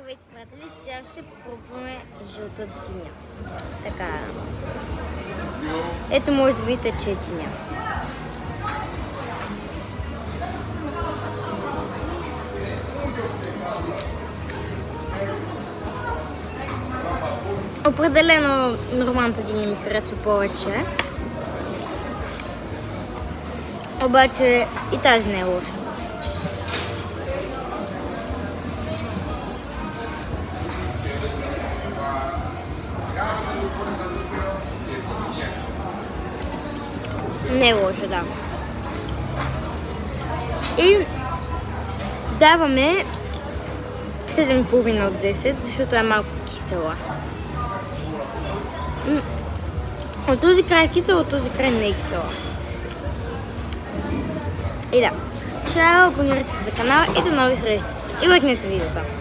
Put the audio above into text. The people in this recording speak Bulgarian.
Здравейте, приятели! Сега ще пробваме жълта диня. Така. Ето може да видите, че е диня. Определено нормалната диня ми харесва повече. Обаче и тази не е лоша. Не е лоша, да. И даваме 7,5 от 10, защото е малко кисела. От този край е кисела, от този край не е кисела. И да, ще абонирайте се за канала и до нови срещи. И лайкнете видеото.